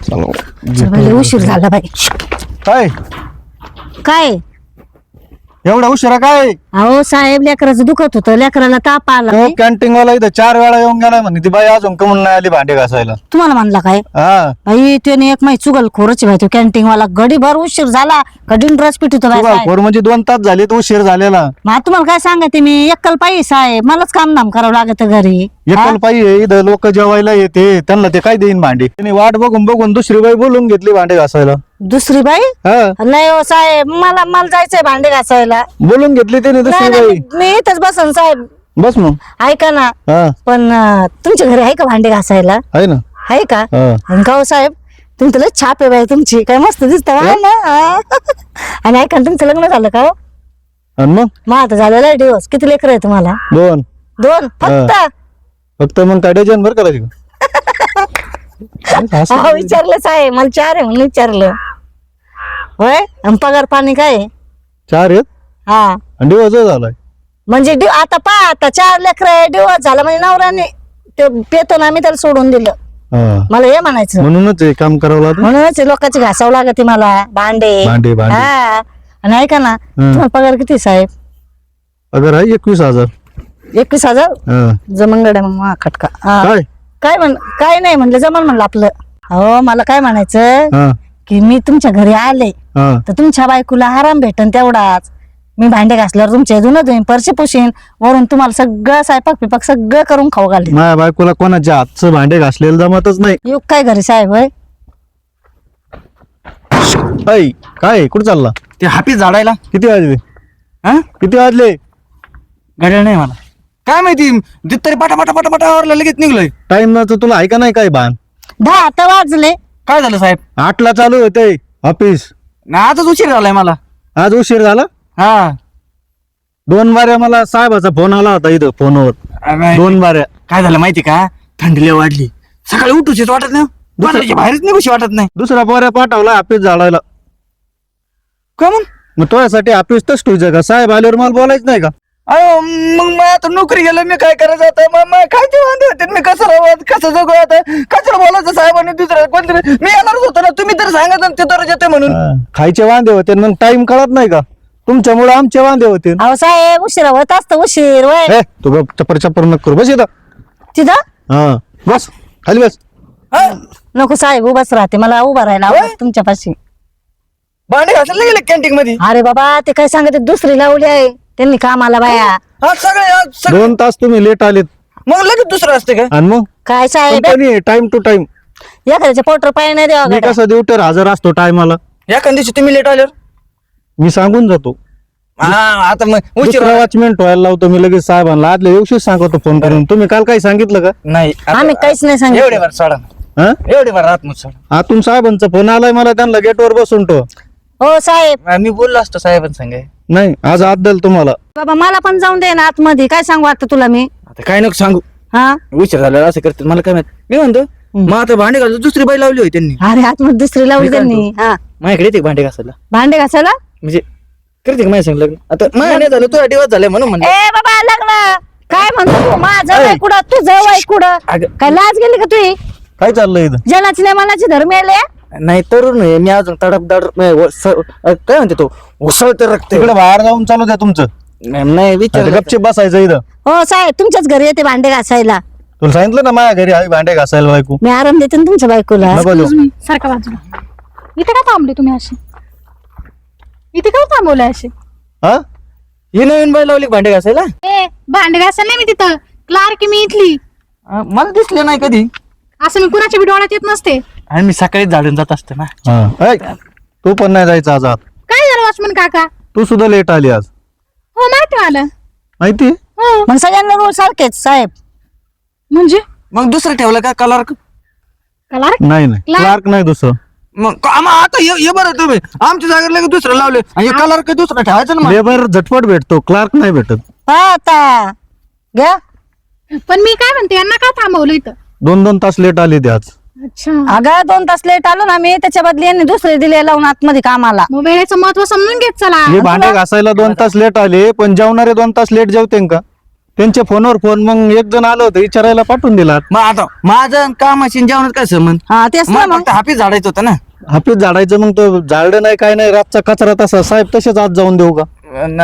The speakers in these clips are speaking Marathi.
चल बाई, लय उशीर झाला बाई. काय काय एवढा उशिरा काय अहो साहेब, लेकराचं दुखत होतं, लेकराला ताप आला. तो कॅन्टीन वाला इथं 4 वेळा येऊन गेलाय म्हणे ती बाई अजून कमून नाही आली भांडे घासायला. तुम्हाला म्हणला काय हा बाई? त्याने एक माहिती चुगल खोरच बाई, तो कॅन्टीन वाला गडीभर उशीर झाला, कधीन रस पिटतो बाई साहेब. पोर म्हणजे 2 तास झाले तर उशीर झालेला. मग तुम्हाला काय सांगते मी, एकल पाहिजे साहेब, मलाच काम धाम करावं लागत घरी. एकल पाहिजे इथं लोक जेवायला येते, त्यांना ते काय देईन भांडी. त्याने वाट बघून बघून दुसरी बाई बोलून घेतली भांडे घासायला. दुसरी बाई? हा नाही हो साहेब, मला जायचंय भांडे घासायला. बोलून घेतली त्याने दुसरी नाही, बाई. नाही, मी इथंच बसन साहेब. बस मग. ऐका ना, हा पण तुमच्या घरी आहे का भांडे घासायला? आहे ना. आहे का? हा. आणि का हो साहेब, तुमचं लय छाप आहे बाई तुमची, काय मस्त दिसत ना. आणि ऐका ना, तुमचं लग्न झालं का हो? आणि मग मग आता झालेला आहे दिवस. किती लेकर आहे तुम्हाला? 2 2 फक्त? फक्त मग काय डझन भर करायची हो विचारलं साहेब, मला 4 आहे म्हणून विचारलं. होय, आणि पगार पाणी काय आहे? 4 आहेत हा आणि दिवस झालाय. म्हणजे आता पहा, आता 4 लेकर डिवोर्स झाला म्हणजे नवऱ्याने ते पेतो ना, आम्ही त्याला सोडून दिलं. हा. मला हे म्हणायचं. म्हणूनच हे काम करावं लागतं. म्हणूनच लोकांची घासावं लागते मला भांडे. भांडे भांडे हा. आणि ऐका ना, तुम्हाला पगार किती साहेब? अगर आहे 21,000. 21,000? हा. जमंगड आहे मग खटका. हा. काय काय नाही म्हणलं, जमल म्हणलं आपलं. हो, मला काय म्हणायचं हा की मी तुमच्या घरी आले हा तर तुमच्या बायकोला आराम भेटन तेवढाच. मी भांडे घासल्यावर तुमच्या धुणं धुईन, फरशी पुशीन, वरून तुम्हाला सगळं स्वयंपाक पिपाक सगळं करून खाऊ घालेन. माझ्या बायकोला कोणाच्या हातचं भांडे घासलेलं जमतच नाही. युग काय घरी साहेब? होय, ऐ काय कुठं चालला? ते हापीस झाडायला. किती वाजले? हा किती वाजले? घड्याळ नाही मला काय माहिती, तरी पटापटावरला लगेच निघलोय. टाइम तुला आहे का नाही काय भान? 10 आता वाजले. काय झालं साहेब? 8ला चालू होते ऑफिस. ना आजच उशीर झालाय मला. आज उशीर झाला. हा 2 बाऱ्या मला साहेबाचा फोन आला होता इथं फोनवर. 2 बाऱ्या. काय झालं माहिती का, थंडी लय वाढली, सकाळी उठूशीच वाटत नाही, दुसऱ्याच्या बाहेरच निघूशी वाटत नाही. दुसरा पोऱ्या पाठवला ऑफिस झाडायला. का मग तुझ्यासाठी ऑफिस तर ठेवायचं का? साहेब आल्यावर मला बोलायचं नाही का? अहो मग मग आता नोकरी गेलं, मी काय करायचं आता? मग काय ते वांदे होते, मी कसं राहू, कसं जगू आता? कशाला बोलायचं साहेबांनी दुसरं कोणतरी? मी येणारच होतो ना, तुम्ही तर सांगत ना, ते तर येते म्हणून. खायचे वांदे होते मग टाइम कळत नाही का? तुमच्यामुळे आमचे वांदे होते. अहो साहेब, उशीर होत असतं उशीर. वय तू गप चपर चपर नको करू. बस इथं. तिथं हा बस खाली बस. हा? नको साहेब, उभाच राहते, मला उभा राहायला आवडत तुमच्यापाशी. भांडे घासायला गेले कॅन्टीन मध्ये. अरे बाबा, ते काय सांगते, दुसरी लावली आहे त्यांनी कामाला बाया. हा सगळे 2 तास तुम्ही लेट आलेत. मग लगेच दुसरं असते का? आणि मग काय साहेब, टाइम टू टाइम. एखाद्याच्या पोटर पाय नाही द्यावा मी गड्या. कसं ड्युटीवर हजर असतो टायमाला. एखाद्या दिवशी तुम्ही लेट आल्यावर मी सांगून जातो. हा आता मग उशीर दुसरा वॉचमॅन ठेवायला लावतो मी लगेच साहेबांना. आदल्या दिवशी सांगतो फोन करून. तुम्ही काल काही सांगितलं का? नाही आम्ही काहीच नाही एवढे सांगितलं. वर सोडा, हा एवढे वर आतमध्ये सोडा. आतून साहेबांचा फोन आलाय मला, त्यांना गेटवर बसून ठेव. हो साहेब, मी बोललो असतो साहेबांना सांगाय. नाही आज आदल तुम्हाला. बाबा मला पण जाऊन दे ना आतमध्ये. काय सांगू आता तुला मी? आता काय नको सांगू, हा उशीर झाला असं करते मला काय माहित. मी म्हणतो मग आता भांडे घासायला दुसरी बाई लावली होती त्यांनी. अरे आतमध्ये दुसरी लावली मी काय त्यांनी. हा, माझ्याकडे येते का भांडे घासायला? भांडे घासायला? म्हणजे करते का माझ्या सांग लग्न? आता माझ्या नाही झालं, तुझ्या दिवस झाले म्हणून म्हणलं. ए बाबा लग्न काय म्हणतो तू? माझं वय कुठं, तुझं वय कुठं? अगं. काय लाज गेली का तुझी? काय चाललंय इथं? जनाची नाही मनाची धर्म आले. नाही तरुण आहे मी अजून, तडपदाड काय म्हणते तो, उसळते रक्त. तिकडे बाहेर जाऊन चालू द्या तुमचं. नाही विचार गपचिप बसायचं इथं. हो साहेब, तुमच्याच घरी येते भांडे घासायला. तुला सांगितलं ना माझ्या घरी आहे भांडे घासायला बायको. मी आराम देते ना तुमच्या बायकोला. नको देऊ. सारखा बाजूला. इथे का थांबले तुम्ही असे? इथे का थांबवले असे? हा ही नवीन बाई लावली का भांडे घासायला? ए भांडे घासायला नाही मी तिथं, क्लार्क मी इथली. मला दिसले नाही कधी. असं मी कुणाच्या बी डोळ्यात येत नसते. आणि मी सकाळी झाडून जात असते ना. हा. ऐक, तू पण नाही जायचं आज आत. काय झालं वॉचमन काका? तू सुद्धा लेट आली आज. हो माहिती मला. माहिती? हो मग सगळ्यांना रोज सारखेच साहेब. म्हणजे मग दुसरं ठेवलं का कलर? क्लार्क? नाही नाही क्लार्क नाही दुसरं. मग आता ये बरं तुम्ही आमच्या जागेला लगेच दुसरं लावले आणि कलर काही दुसरं ठेवायचं ना. लेबर झटपट भेटतो, क्लार्क नाही भेटत. हा आता घ्या. पण मी काय म्हणते, यांना का थांबवलं इथं? 2-2 तास लेट आली ती आज. अच्छा, अगं 2 तास लेट आलो ना मी, त्याच्या बदली यांनी दुसरे दिले लावून आतमध्ये कामाला. मग वेळेचं महत्व समजून घेत चला. हे भांडे घासायला 2 तास लेट आले, पण जेवणारे 2 तास लेट जेवते का? त्यांच्या फोनवर फोन मग एक जण आलं होतं विचारायला पाठवून दिला. मग आता माझं कामाशी जेवणात काय संबंध? हा तेच ना मला मग फक्त हापीस झाडायचं होतं ना. हापीस झाडायचं मग तो झाडलं नाही काय नाही रातचा कचरा तसा साहेब तसेच आज जाऊन देऊ का?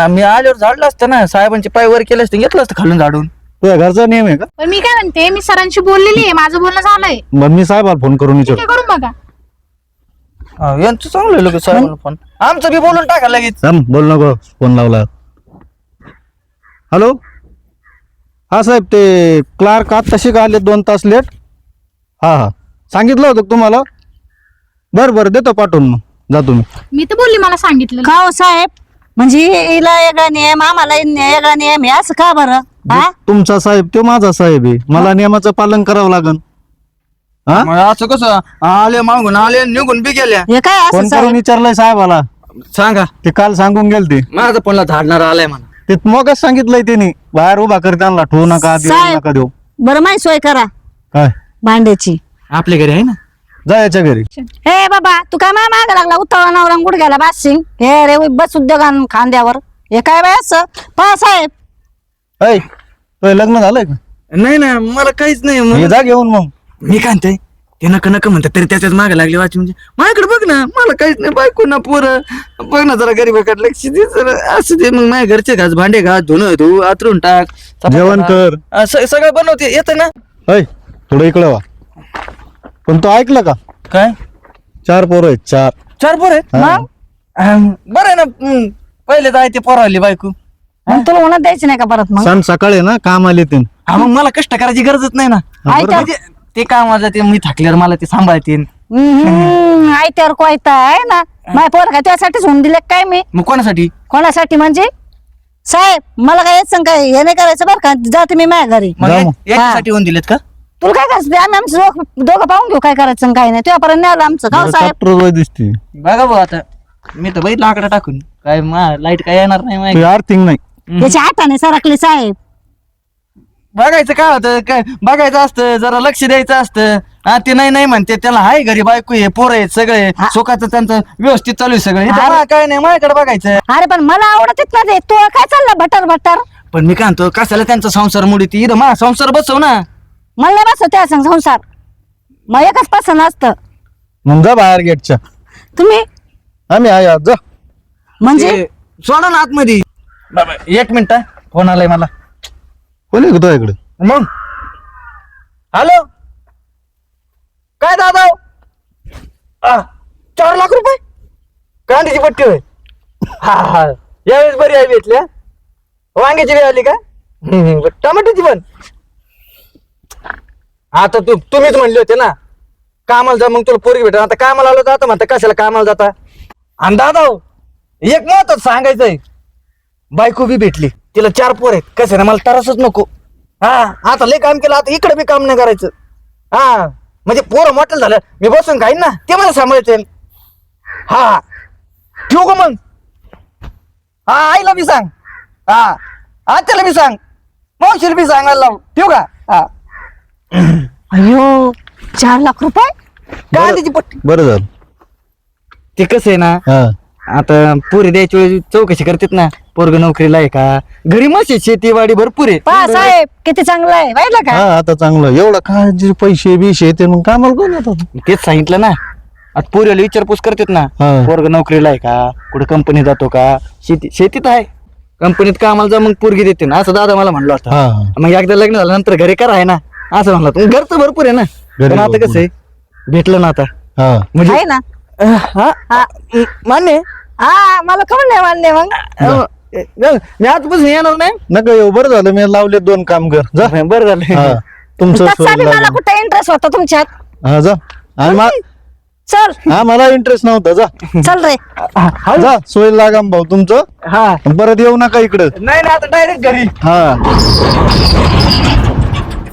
मी आल्यावर झाडलं असतं ना, साहेबांचे पाय वर केले असते, घेतलं असतं खालून झाडून. तुझ्या घरचा नियम आहे का? पण मी काय म्हणते, मी सरांशी बोललेली आहे, माझं बोलणं झालंय. मग मी साहेबाला फोन करून ठीक विचार. आहे, करून बघा. यांचं चांगलं लगेच साहेबांना फोन, आमचं बी बोलून टाका लगेच. बोल नको फोन लावला. हॅलो हा साहेब ते क्लार्क आज तसे का आले 2 तास लेट? हा सांगितलं होतं का तुम्हाला? बरं देतो पाठवून, मग जा तुम्ही. मी तर बोलली, मला सांगितलं. का हो साहेब, म्हणजे हिला वेगळा नियम आम्हाला वेगळा नियम आहे असं का बरं? हा तुमचा साहेब तो माझा साहेब आहे, मला नियमाचं पालन करावं लागेल. हा मग असं कसं आले मागून आले निघून बी गेल्या? हे काय असं फोन करून साहेब? विचारलंय साहेबाला, सांगा, ते काल सांगून गेल ते. माझं फोनला झाडणार आलाय म्हणा. ते मगच सांगितलंय त्यांनी, बाहेर उभा कर त्यांना, ठेवू नका देऊ साहेब. नका देऊ. बरं माही सोय करा काय भांड्याची. आपल्या घरी आहे ना. जा याच्या घरी. हे बाबा तू काय माग लागला उतावळा नवरा गुडघ्याला बाशिंग. हे रे बस उद्योगान खांद्यावर. हे काय बाय असं पहा साहेब. ऐ तुझं लग्न झालंय का? नाही ना, मला काहीच नाही. हे जा घेऊन मग. मी काय म्हणते, ते नका म्हणतात तरी त्याच्यात मागे लागले वाच. म्हणजे माझ्याकडे बघ ना, मला काहीच नाही, बायको ना पोरं. बघ ना जरा गरीबाकडे लक्ष दे जरा. असं ते मग माझ्या घरचे घास भांडे घास धुणं धु आतरून टाक, जेवण कर. सगळं बनवते येतं ना. ऐ थोडं इकडं वा. पण तो ऐकलं का? काय 4 पोरं आहेत 4. 4 पोर आहेत? हा. बरं आहे ना. पहिले तर आहे ते पोरावली बायको. मग तुला म्हणत द्यायची नाही का परत मग? सण सकाळी ना काम आले ते. मग मला कष्ट करायची गरजच नाही ना. ऐका. म्हणजे ते कामाला जाते, मी थकल्यावर मला ते सांभाळतील. आयत्यावर कोयता आहे ना. माझ्या पोर काय त्यासाठीच होऊन दिले काय मी? मग कोणासाठी? कोणासाठी म्हणजे साहेब मला काय येत काय हे नाही करायचं बरं का. जाते मी माझ्या घरी. मग जा मग. याच्यासाठी होऊन दिलेत का? तुला काय करायचं? आम्ही आमचं दोघं पाहून घेऊ काय करायचं आणि काय नाही. तुझ्यापर्यंत नाही आलं आमचं का हो साहेब? डॉक्टर दिसते. बघा भाऊ, आता मी तर बघितलं आकडा टाकून, काय लाईट काय येणार नाही माहिती. अर्थिंग नाही. त्याची हाताने सरकले साहेब. बघायचं काय होतं, काय बघायचं असतं, जरा लक्ष द्यायचं असतं. हा ते नाही म्हणते, त्याला हाय घरी बायको आहे, पोरं आहेत, सगळे सुखाचं त्यांचं व्यवस्थित चालू आहे सगळं. इथं मला काय नाही, माझ्याकडे बघायचं. अरे पण मला आवडत ना ते. तू काय चालला भटर भटर? पण मी काय म्हणतो, कशाला त्यांचा संसार मोडीती? इथं माझा संसार बसव ना. मला नाही बसव त्या संग संसार. मग एकच पसंत असतं. मग जा बाहेर गेटच्या. तुम्ही आम्ही आहे आज, जा. म्हणजे ते सोडा ना आतमध्ये. बाबा 1 मिनिट, फोन आलाय मला. कोणी आहे तुझ्या इकडे? मग हॅलो, काय दादा? 4 लाख रुपये कांद्याची पट्टी होय? हा यावेळेस बरी आहे भेटल्या. वांग्याची वेळ आली का? टमाट्याची पण. आता तुम्हीच म्हणले होते ना कामाला जा, मग तुला पोरगी भेटा. आता कामाला आलो जाता म्हणता, कशाला कामाला जाता? आणि दादा एक महत्वाचं सांगायचंय, बायको बी भेटली, तिला 4 पोर आहेत. कसं ना, मला त्रासच नको. हा आता लय काम केलं, आता इकडे बी काम नाही करायचं. हा म्हणजे पोरं मोठं झालं, मी बसून खाईन ना, ते मला सांभाळते. हा ठेवू का मग? हा आईला बी सांग, हा आत्याला बी सांग, मावशीला बी सांगायला लाव. ठेवू का? हा अयो 4 लाख रुपये. काय त्याची पट्टी? बरं झालं. ते कसं आहे ना, हा आता पोरी द्यायच्या वेळेस चौकशी करतात ना, पोरग नोकरीला आहे का, घरी मस्त शेतीवाडी भरपूर आहे. पहा साहेब किती चांगलं आहे पाहिलं का? हा आता चांगलं. एवढं काय जे पैसे बिशे ते मग कामाला कोण येतात? तेच सांगितलं ना, आता पोरीला विचारपूस करतात ना, हा. पोरग नोकरीला आहे का, कुठे कंपनी जातो का, शेतीत आहे, कंपनीत कामाला जा, मग पोरगी देते ना, असं दादा मला म्हणलं होता. हा मग एकदा लग्न झाल्यानंतर घरी करा आहे ना, असं म्हणलं. तुम्ही घरचं भरपूर आहे ना. घरी पण आता भरपूर. कसं आहे, भेटलं ना आता हा म्हणजे आहे ना. हा मान्य आहे. हा मला कमी नाही मान्य मग. मी आजपासून येणार नाही. नका येऊ. बरं झालं मी लावले 2 कामगार. जा. बरं झालं. हा तुमचं तसा सोडून बी मला लावलं. कुठे इंटरेस्ट होता तुमच्यात. हा जा. आणि चल हा मला इंटरेस्ट नव्हता. जा चल रे. जा. सोय लागा भाऊ तुमचं. हा परत येऊ नका इकडं. नाही आता डायरेक्ट घरी.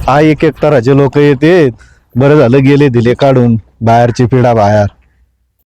हा एक तराचे लोक येते. बरं झालं गेले दिले काढून बाहेरची पिढा बाहेर.